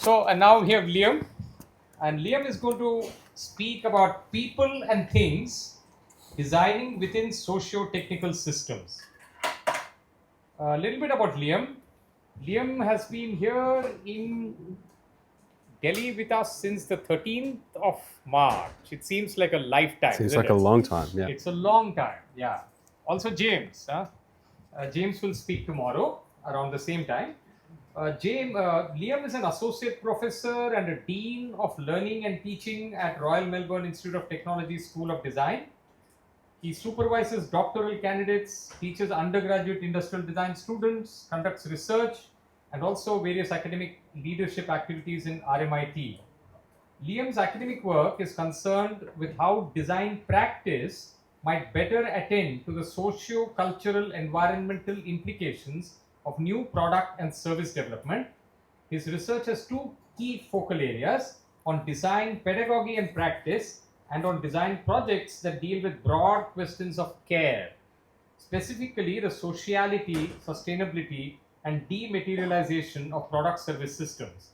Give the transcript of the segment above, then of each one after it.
And now we have Liam, and Liam is going to speak about people and things designing within socio-technical systems. A little bit about Liam. Liam has been here in Delhi with us since the 13th of March. It seems like a lifetime. Seems isn't like a it? long time, yeah. It's a long time, yeah. Also, James. James will speak tomorrow around the same time. Liam is an associate professor and a dean of learning and teaching at Royal Melbourne Institute of Technology School of Design. He supervises doctoral candidates, teaches undergraduate industrial design students, conducts research, and also various academic leadership activities in RMIT. Liam's academic work is concerned with how design practice might better attend to the socio-cultural environmental implications of new product and service development. His research has two key focal areas on design pedagogy and practice, and on design projects that deal with broad questions of care, specifically the sociality, sustainability, and dematerialization of product service systems.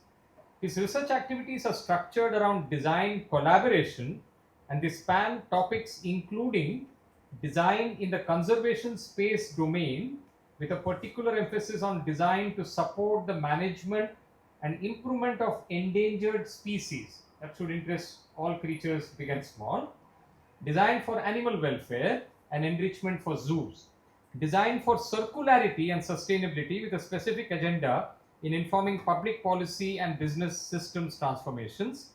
His research activities are structured around design collaboration, and they span topics including design in the conservation space domain, with a particular emphasis on design to support the management and improvement of endangered species. That should interest all creatures, big and small. Design for animal welfare and enrichment for zoos. Design for circularity and sustainability, with a specific agenda in informing public policy and business systems transformations.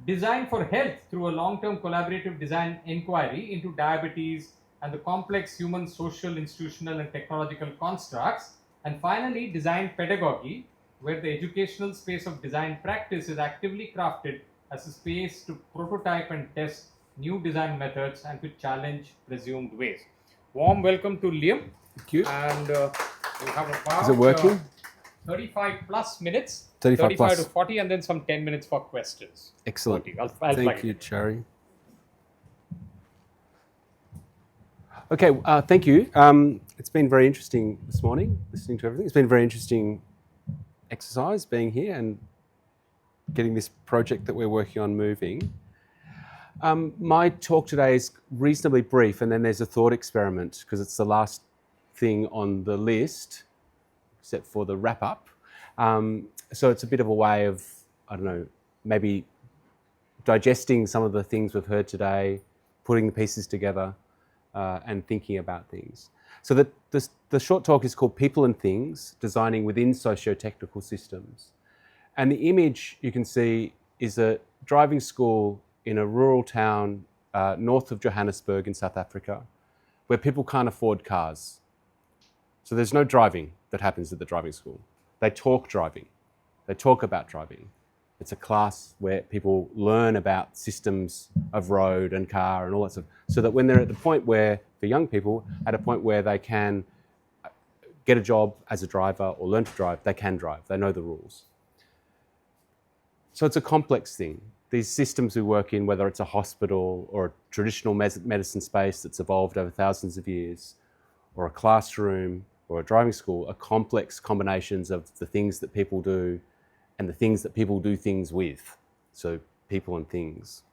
Design for health through a long-term collaborative design inquiry into diabetes and the complex human, social, institutional, and technological constructs. And finally, design pedagogy, where the educational space of design practice is actively crafted as a space to prototype and test new design methods and to challenge presumed ways. Warm welcome to Liam. Thank you. And we have about Is it working? 35 plus minutes, 35 plus. to 40, and then some 10 minutes for questions. Excellent. 40. I'll Thank you, Cherry. Okay, thank you. It's been very interesting this morning, listening to everything. It's been a very interesting exercise being here and getting this project that we're working on moving. My talk today is reasonably brief, and then there's a thought experiment because it's the last thing on the list, except for the wrap-up. So it's a bit of a way of, I don't know, maybe digesting some of the things we've heard today, putting the pieces together, and thinking about things. So the short talk is called People and Things, Designing Within Socio-Technical Systems. And the image you can see is a driving school in a rural town north of Johannesburg in South Africa, where people can't afford cars. So there's no driving that happens at the driving school. They talk driving. They talk about driving. It's a class where people learn about systems of road and car and all that stuff, so that when they're at the point where, for young people, at a point where they can get a job as a driver or learn to drive, they can drive. They know the rules. So it's a complex thing. These systems we work in, whether it's a hospital or a traditional medicine space that's evolved over thousands of years, or a classroom or a driving school, are complex combinations of the things that people do and the things that people do things with. So people and things.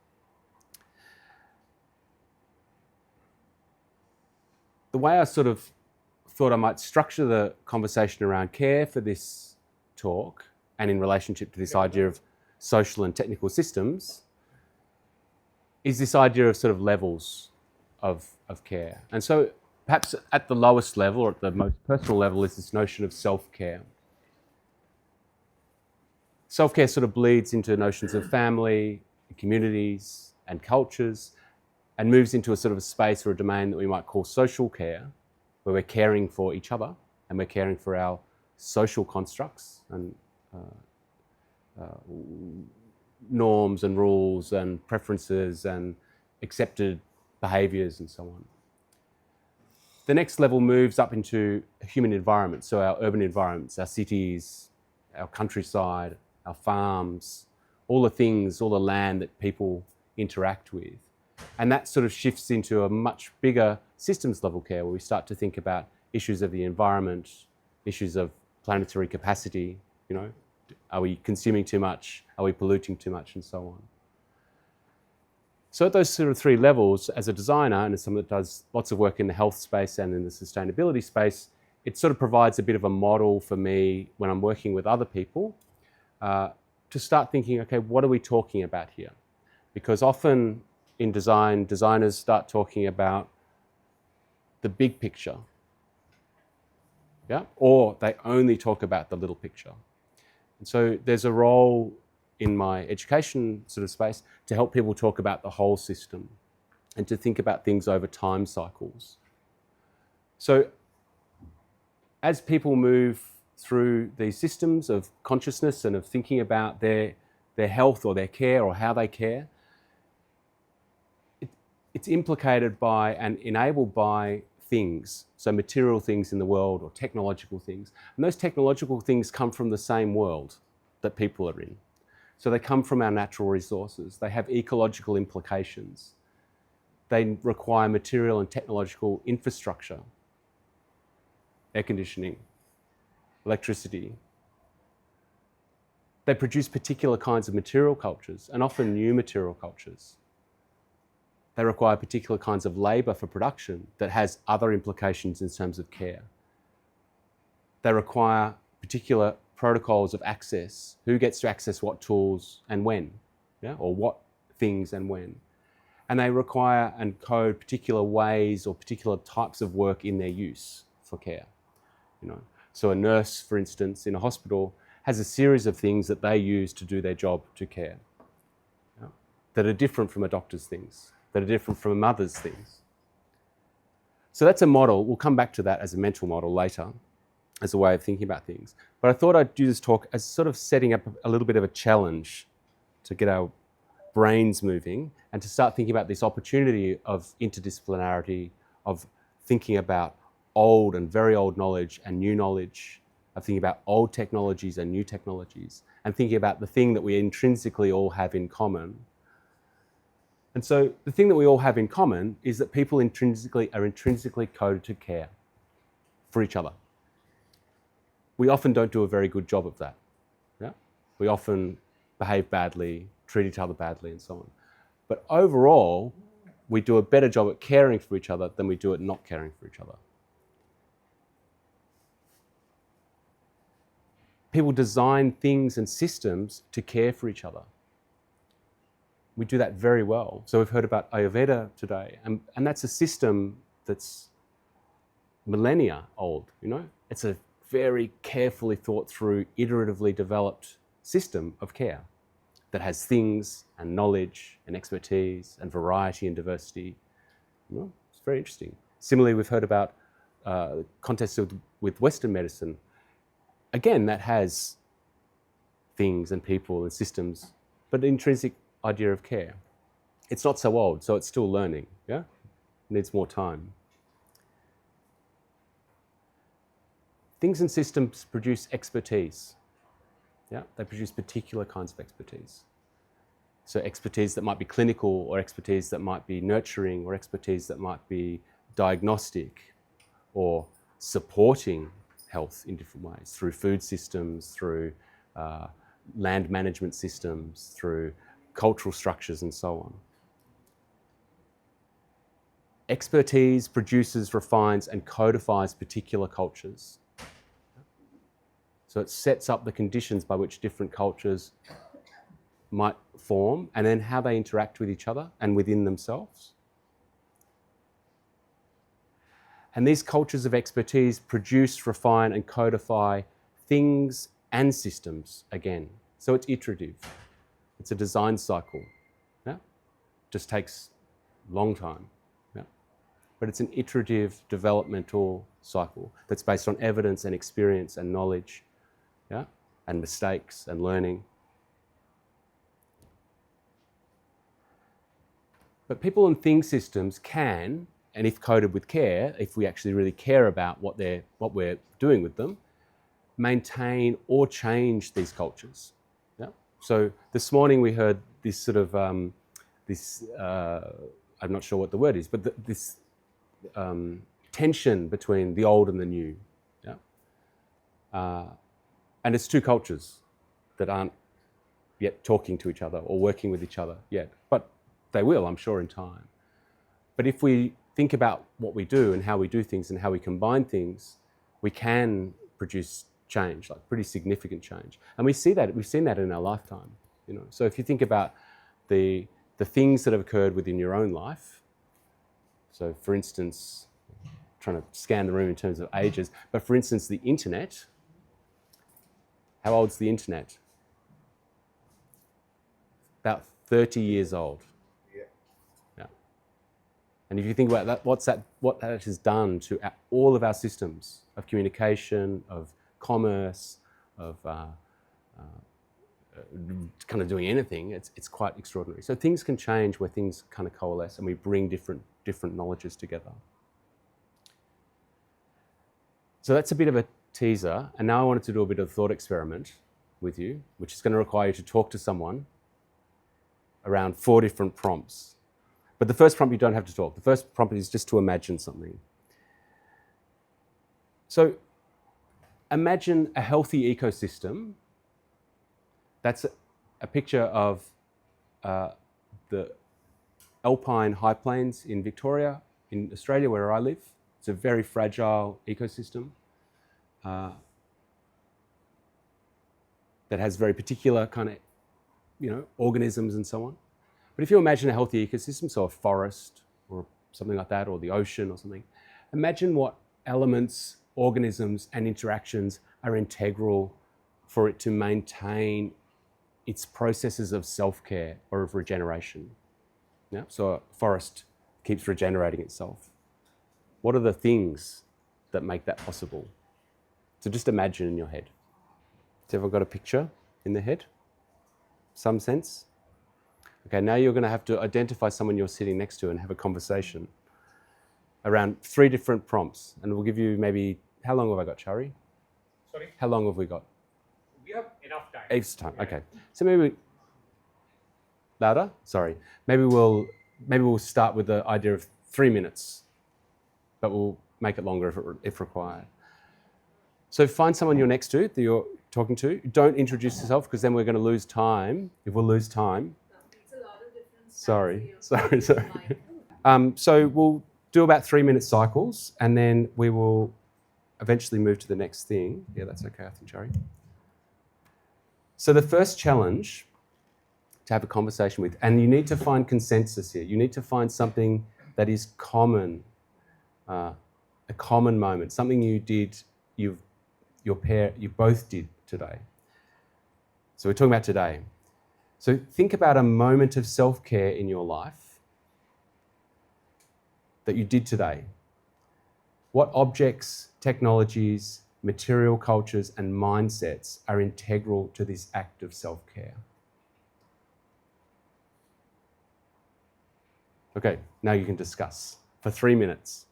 The way I sort of thought I might structure the conversation around care for this talk, and in relationship to this idea of social and technical systems, is this idea of sort of levels of care. And so perhaps at the lowest level, or at the most personal level, is this notion of self-care. Self-care sort of bleeds into notions of family, communities, and cultures, and moves into a sort of a space or a domain that we might call social care, where we're caring for each other and we're caring for our social constructs and norms and rules and preferences and accepted behaviours and so on. The next level moves up into human environments, so our urban environments, our cities, our countryside, our farms, all the things, all the land that people interact with. And that sort of shifts into a much bigger systems level care, where we start to think about issues of the environment, issues of planetary capacity, Are we consuming too much? Are we polluting too much? And so on. So at those sort of three levels, as a designer and as someone that does lots of work in the health space and in the sustainability space, it sort of provides a bit of a model for me when I'm working with other people to start thinking, okay, what are we talking about here? Because often in design, designers start talking about the big picture, yeah, or they only talk about the little picture. And so there's a role in my education sort of space to help people talk about the whole system and to think about things over time cycles. So as people move through these systems of consciousness and of thinking about their health or their care or how they care, it's implicated by and enabled by things, so material things in the world or technological things. And those technological things come from the same world that people are in. So they come from our natural resources. They have ecological implications. They require material and technological infrastructure, air conditioning, electricity. They produce particular kinds of material cultures and often new material cultures. They require particular kinds of labour for production that has other implications in terms of care. They require particular protocols of access, who gets to access what tools and when, yeah? Or what things and when. And they require and code particular ways or particular types of work in their use for care. You know? So a nurse, for instance, in a hospital has a series of things that they use to do their job to care, yeah? That are different from a doctor's things, that are different from a mother's things. So that's a model. We'll come back to that as a mental model later, as a way of thinking about things. But I thought I'd do this talk as sort of setting up a little bit of a challenge to get our brains moving and to start thinking about this opportunity of interdisciplinarity, of thinking about old and very old knowledge and new knowledge, of thinking about old technologies and new technologies, and thinking about the thing that we intrinsically all have in common. And so the thing that we all have in common is that people are intrinsically coded to care for each other. We often don't do a very good job of that. Yeah? We often behave badly, treat each other badly, and so on. But overall, we do a better job at caring for each other than we do at not caring for each other. People design things and systems to care for each other. We do that very well. So we've heard about Ayurveda today, and that's a system that's millennia old, you know? It's a very carefully thought through, iteratively developed system of care that has things and knowledge and expertise and variety and diversity. You know, it's very interesting. Similarly, we've heard about contests with Western medicine. Again, that has things and people and systems, but an intrinsic idea of care. It's not so old, so it's still learning, yeah? It needs more time. Things and systems produce expertise. Yeah, they produce particular kinds of expertise. So expertise that might be clinical, or expertise that might be nurturing, or expertise that might be diagnostic, or supporting health in different ways, through food systems, through land management systems, through cultural structures, and so on. Expertise produces, refines, and codifies particular cultures. So it sets up the conditions by which different cultures might form, and then how they interact with each other and within themselves. And these cultures of expertise produce, refine, and codify things and systems again. So it's iterative. It's a design cycle. Yeah? Just takes a long time. Yeah? But it's an iterative developmental cycle that's based on evidence and experience and knowledge, yeah? And mistakes and learning. But people and thing systems can, and if coded with care, if we actually really care about what we're doing with them, maintain or change these cultures. Yeah? So this morning we heard this sort of, I'm not sure what the word is, but this tension between the old and the new. Yeah? And it's two cultures. that aren't yet talking to each other or working with each other yet, but they will, I'm sure, in time. But if we think about what we do and how we do things and how we combine things, we can produce change, like pretty significant change. And we've seen that in our lifetime, you know. So if you think about the things that have occurred within your own life, so for instance, trying to scan the room in terms of ages, but for instance, the internet, how old's the internet? About 30 years old. Yeah. And if you think about that, what that has done to all of our systems of communication, of commerce, of kind of doing anything, it's quite extraordinary. So things can change where things kind of coalesce and we bring different knowledges together. So that's a bit of a teaser, and now I wanted to do a bit of a thought experiment with you, which is going to require you to talk to someone around 4 different prompts. But the first prompt you don't have to talk. The first prompt is just to imagine something. So imagine a healthy ecosystem. That's a picture of the alpine high plains in Victoria, in Australia, where I live. It's a very fragile ecosystem that has very particular kind of, you know, organisms and so on. But if you imagine a healthy ecosystem, so a forest or something like that, or the ocean or something, imagine what elements, organisms and interactions are integral for it to maintain its processes of self-care or of regeneration. Yeah? So a forest keeps regenerating itself. What are the things that make that possible? So just imagine in your head. Has everyone got a picture in their head? Some sense? Okay, now you're going to have to identify someone you're sitting next to and have a conversation around 3 different prompts. And we'll give you maybe, how long have I got, Chari? Sorry? How long have we got? We have enough time. It's time, okay. So maybe, louder? Sorry. Maybe we'll start with the idea of 3 minutes, but we'll make it longer if required. So find someone you're next to, that you're talking to. Don't introduce yourself, because then we're going to lose time. If we'll lose time. It's a lot of different Sorry. styles. So we'll do about 3-minute cycles, and then we will eventually move to the next thing. Yeah, that's okay, I think, Chari. So the first challenge to have a conversation with, and you need to find consensus here. You need to find something that is common, a common moment, something you did, you both did today. So we're talking about today. So think about a moment of self-care in your life that you did today. What objects, technologies, material cultures and mindsets are integral to this act of self-care? Okay, now you can discuss for 3 minutes.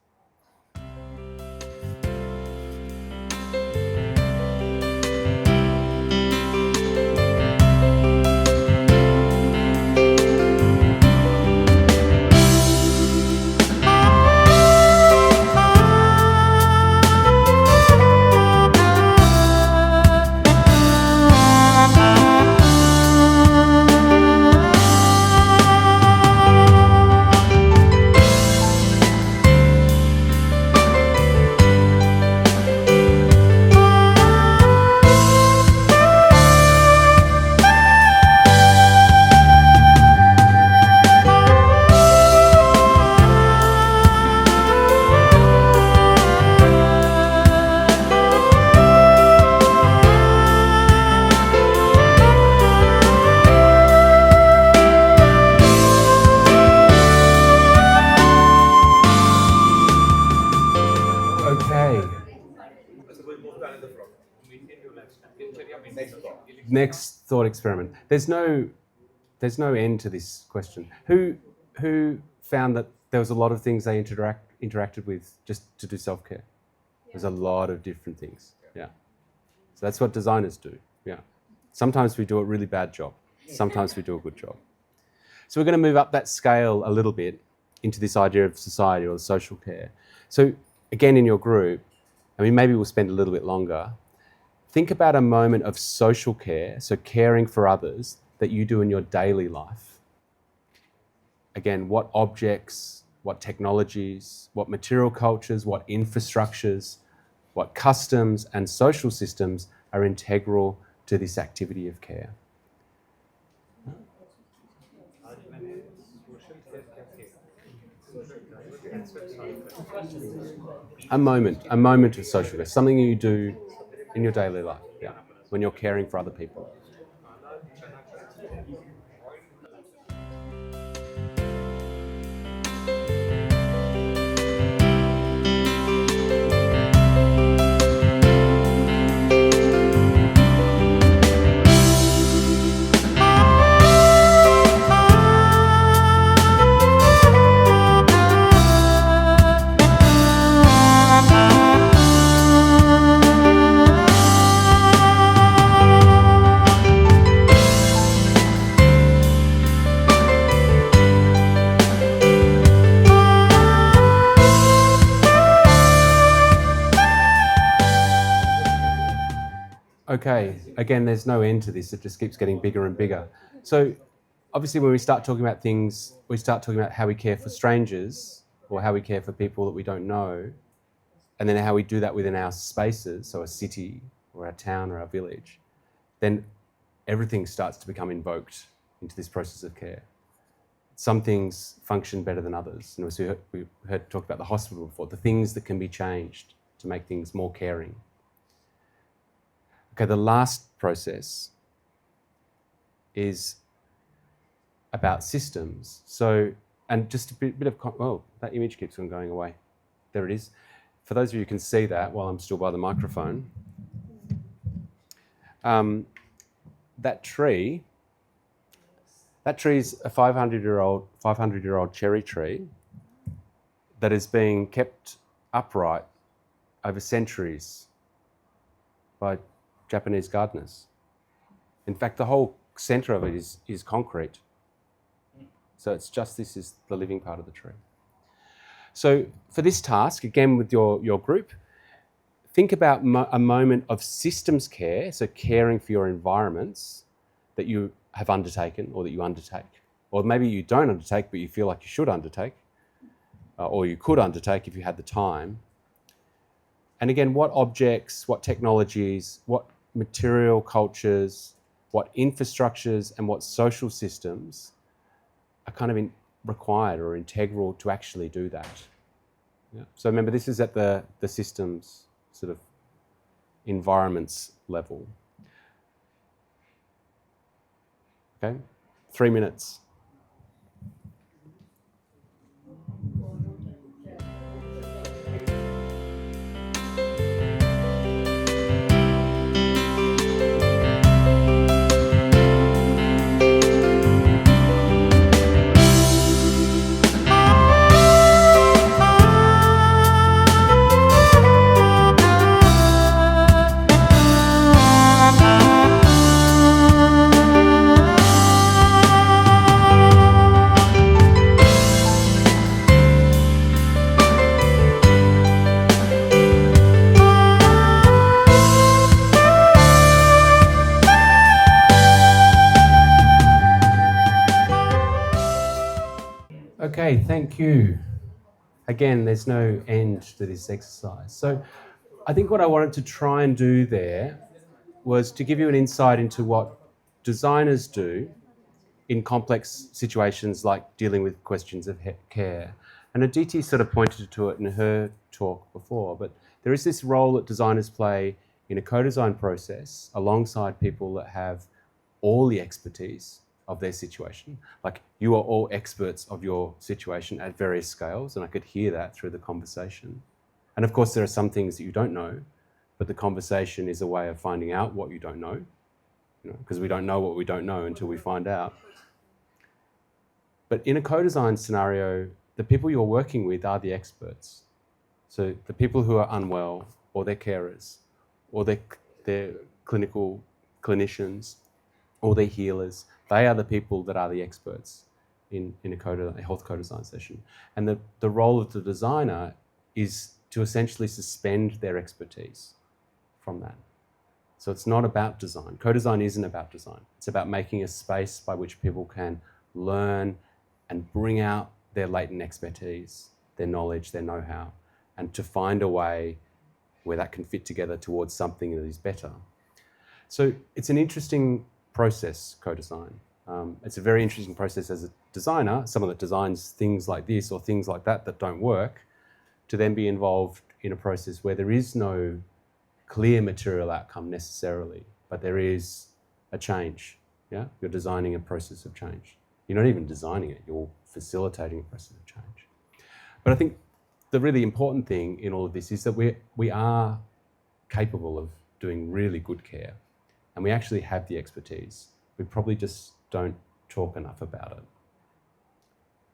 Next thought experiment. There's no end to this question. Who found that there was a lot of things they interacted with just to do self-care? There's a lot of different things. Yeah. So that's what designers do. Yeah. Sometimes we do a really bad job. Sometimes we do a good job. So we're going to move up that scale a little bit into this idea of society or social care. So again, in your group, I mean, maybe we'll spend a little bit longer. think about a moment of social care, so caring for others, that you do in your daily life. Again, what objects, what technologies, what material cultures, what infrastructures, what customs and social systems are integral to this activity of care. A moment of social care, something you do in your daily life, yeah, when you're caring for other people. Okay, again, there's no end to this. It just keeps getting bigger and bigger. So obviously when we start talking about things, we start talking about how we care for strangers or how we care for people that we don't know, and then how we do that within our spaces, so a city or our town or our village, then everything starts to become invoked into this process of care. Some things function better than others. And so we heard talk about the hospital before, the things that can be changed to make things more caring. Okay, the last process is about systems. So, and just a bit of, oh, that image keeps on going away. There it is. For those of you who can see that while I'm still by the microphone, that tree is a 500-year-old cherry tree that is being kept upright over centuries by Japanese gardeners. In fact, the whole centre of it is concrete. So it's just this is the living part of the tree. So for this task, again with your group, think about a moment of systems care, so caring for your environments that you have undertaken or that you undertake. Or maybe you don't undertake, but you feel like you should undertake, or you could undertake if you had the time. And again, what objects, what technologies, what material cultures, what infrastructures and what social systems are kind of required or integral to actually do that. Yeah. So remember, this is at the systems sort of environments level. Okay, 3 minutes. Okay, thank you. Again, there's no end to this exercise. So I think what I wanted to try and do there was to give you an insight into what designers do in complex situations like dealing with questions of care. And Aditi sort of pointed to it in her talk before, but there is this role that designers play in a co-design process alongside people that have all the expertise of their situation. Like, you are all experts of your situation at various scales, and I could hear that through the conversation. And of course, there are some things that you don't know, but the conversation is a way of finding out what you don't know, because we don't know what we don't know until we find out. But in a co-design scenario, the people you're working with are the experts. So the people who are unwell, or their carers, or their clinicians, or their healers, they are the people that are the experts in a health co-design session. And the role of the designer is to essentially suspend their expertise from that. So it's not about design. Co-design isn't about design. It's about making a space by which people can learn and bring out their latent expertise, their knowledge, their know-how, and to find a way where that can fit together towards something that is better. So it's an interesting process, co-design. It's a very interesting process as a designer, someone that designs things like this or things like that that don't work, to then be involved in a process where there is no clear material outcome necessarily, but there is a change. Yeah, you're designing a process of change. You're not even designing it, you're facilitating a process of change. But I think the really important thing in all of this is that we are capable of doing really good care, and we actually have the expertise. We probably just don't talk enough about it,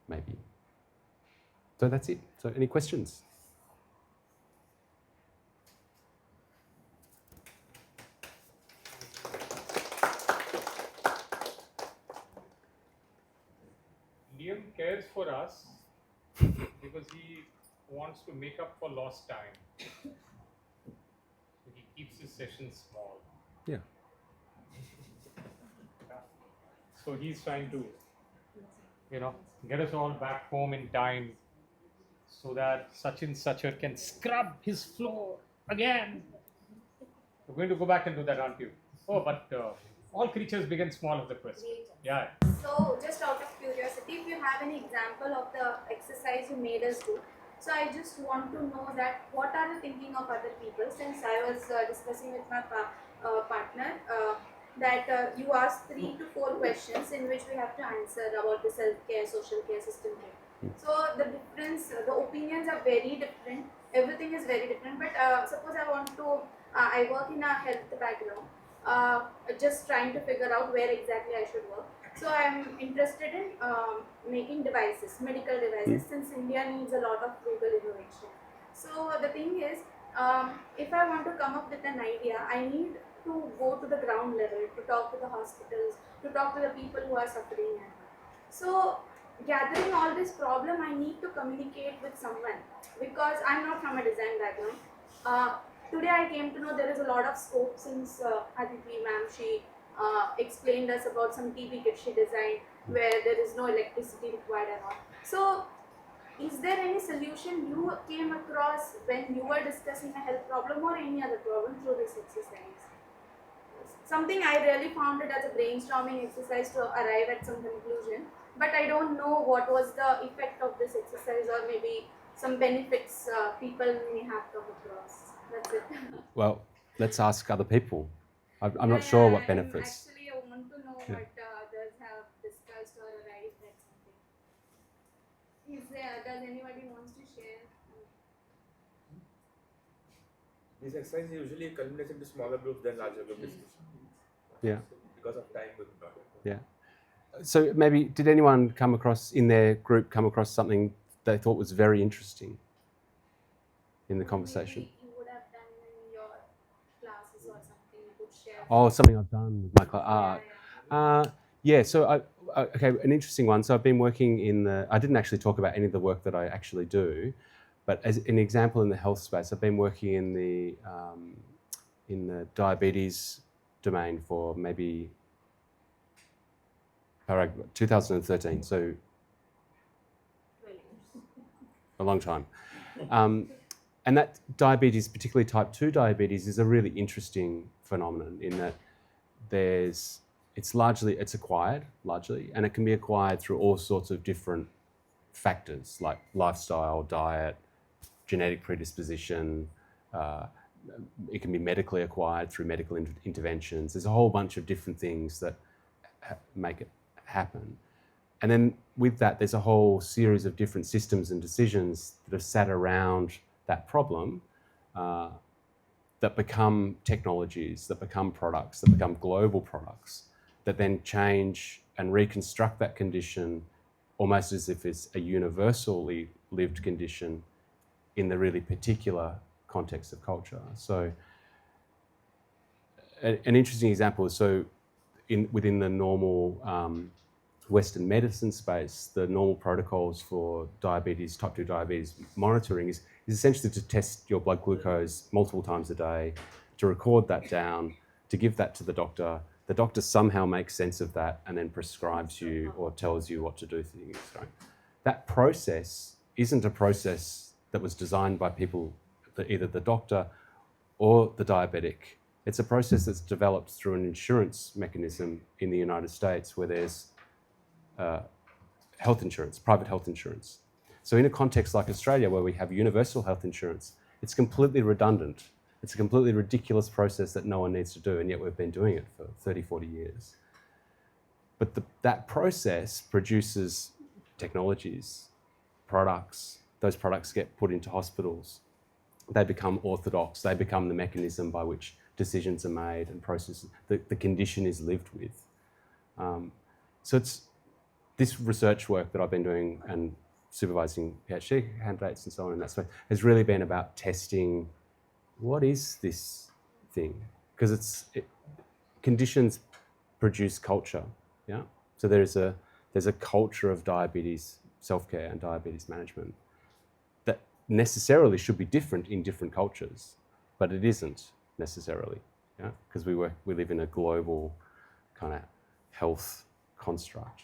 maybe. So that's it. So any questions? Liam cares for us because he wants to make up for lost time. So he keeps his sessions small. Yeah. So he's trying to, get us all back home in time so that Sachin Sachar can scrub his floor again. We're going to go back and do that, aren't you? Oh, but all creatures begin small of the quest. Yeah. So, just out of curiosity, if you have any example of the exercise you made us do, so I just want to know that what are you thinking of other people, since I was discussing with my partner that you asked 3 to 4 questions in which we have to answer about the self-care, social care, system care. So the difference, the opinions are very different, everything is very different, but suppose I want to, I work in a health background, just trying to figure out where exactly I should work. So I'm interested in making devices, medical devices, since India needs a lot of frugal innovation. So the thing is, if I want to come up with an idea, I need to go to the ground level, to talk to the hospitals, to talk to the people who are suffering. So gathering all this problem, I need to communicate with someone, because I'm not from a design background. Today I came to know there is a lot of scope, since Aditi ma'am, she explained us about some TV kit she designed where there is no electricity required and all. So is there any solution you came across when you were discussing a health problem or any other problem through this exercise? Something I really found it as a brainstorming exercise to arrive at some conclusion, but I don't know what was the effect of this exercise, or maybe some benefits people may have come across. That's it. Well, let's ask other people. I'm not sure what benefits. Actually, I want to know what others have discussed or arrived at something. Does anybody wants to share? This exercise usually culminates into smaller groups than larger group discussion. Yeah. Because of time we got it. Yeah. So maybe, did anyone come across something they thought was very interesting in the conversation? Maybe you would have done in your classes or something you could share. Oh, something I've done with my class. Yeah, so okay, an interesting one. So I've been working I didn't actually talk about any of the work that I actually do, but as an example in the health space, I've been working in the diabetes domain for maybe 2013, so a long time. And that diabetes, particularly type 2 diabetes, is a really interesting phenomenon in that it's acquired largely, and it can be acquired through all sorts of different factors like lifestyle, diet, genetic predisposition. It can be medically acquired through medical interventions. There's a whole bunch of different things that make it happen. And then with that, there's a whole series of different systems and decisions that have sat around that problem that become technologies, that become products, that become global products, that then change and reconstruct that condition almost as if it's a universally lived condition in the really particular context of culture. So an interesting example is, within the normal Western medicine space, the normal protocols for diabetes, type 2 diabetes monitoring is essentially to test your blood glucose multiple times a day, to record that down, to give that to the doctor somehow makes sense of that and then prescribes you or tells you what to do with things, right? That process isn't a process that was designed by people, either the doctor or the diabetic. It's a process that's developed through an insurance mechanism in the United States where there's health insurance, private health insurance. So in a context like Australia where we have universal health insurance, it's completely redundant. It's a completely ridiculous process that no one needs to do, and yet we've been doing it for 30, 40 years. But that process produces technologies, products. Those products get put into hospitals. They become orthodox. They become the mechanism by which decisions are made and processes. The condition is lived with. So it's this research work that I've been doing and supervising PhD candidates and so on in that space has really been about testing what is this thing? Because conditions produce culture, yeah? So there's a culture of diabetes self-care and diabetes management that necessarily should be different in different cultures, but it isn't necessarily, yeah? Because we live in a global kind of health construct.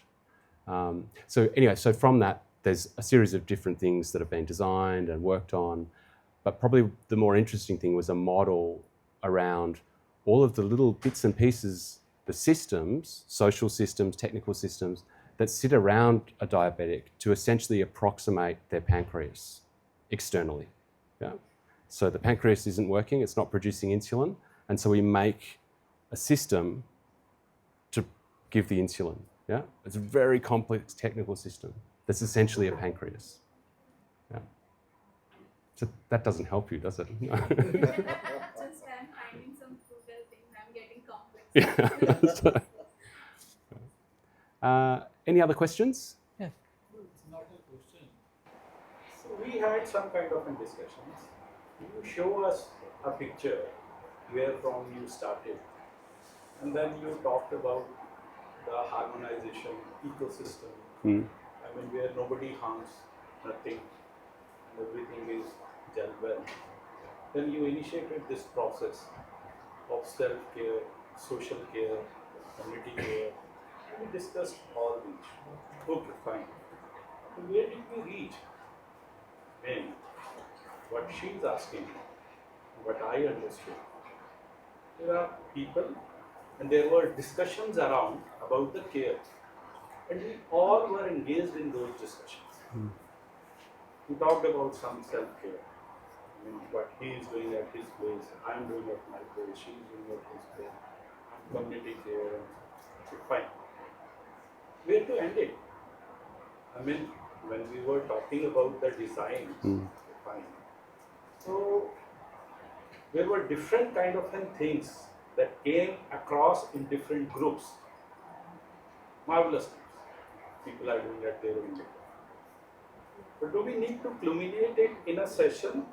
So anyway, so from that, there's a series of different things that have been designed and worked on, but probably the more interesting thing was a model around all of the little bits and pieces, the systems, social systems, technical systems, that sit around a diabetic to essentially approximate their pancreas externally. Yeah? So the pancreas isn't working, it's not producing insulin, and so we make a system to give the insulin. Yeah? It's a very complex technical system that's essentially a pancreas. Yeah? So that doesn't help you, does it? Just I'm finding some frugal things, I'm getting complex. Yeah. Any other questions? Yeah. It's not a question. So we had some kind of a discussion. You show us a picture where from you started, and then you talked about the harmonization ecosystem. I mean, where nobody harms nothing, and everything is done well. Then you initiated this process of self-care, social care, community care. We discussed all these. Okay, fine. But where did we reach? When what she's asking, what I understood, there are people and there were discussions around about the care. And we all were engaged in those discussions. We talked about some self-care. I mean, what he is doing at his place, I'm doing at my place, she's doing at his place, community care, okay, fine. Where to end it? I mean, when we were talking about the design, fine. So there were different kind of things that came across in different groups. Marvelous things. People are doing at their own level. But do we need to culminate it in a session?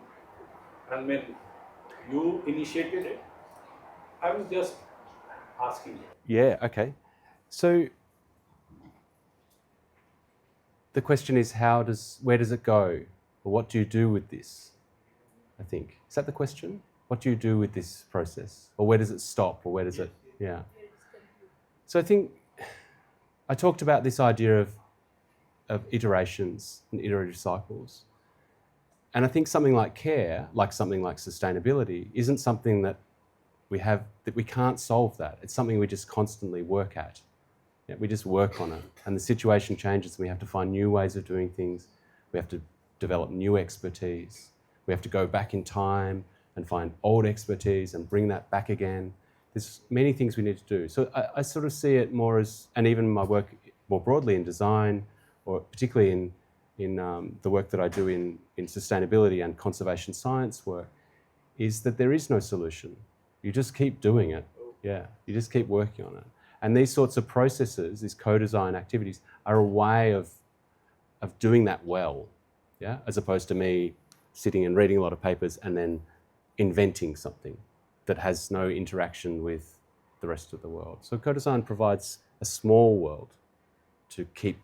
I mean, you initiated it. I'm just asking you. Yeah, okay. So the question is, where does it go? Or what do you do with this? I think. Is that the question? What do you do with this process? Or where does it stop? Or where does it, yeah. So I think I talked about this idea of iterations and iterative cycles. And I think something like care, like something like sustainability, isn't something that we can't solve that. It's something we just constantly work at. Yeah, we just work on it. And the situation changes and we have to find new ways of doing things. We have to develop new expertise. We have to go back in time and find old expertise and bring that back again. There's many things we need to do. So I sort of see it more as, and even my work more broadly in design, or particularly in the work that I do in sustainability and conservation science work, is that there is no solution. You just keep doing it. Yeah, you just keep working on it. And these sorts of processes, these co-design activities, are a way of doing that well, yeah, as opposed to me sitting and reading a lot of papers and then inventing something that has no interaction with the rest of the world. So co-design provides a small world to keep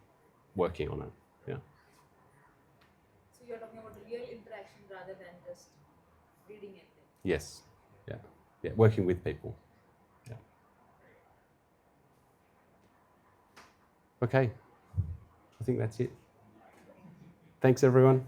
working on it. Yeah. So you're talking about real interaction rather than just reading it. Yes. Yeah. Yeah. Working with people. Okay, I think that's it. Thanks, everyone.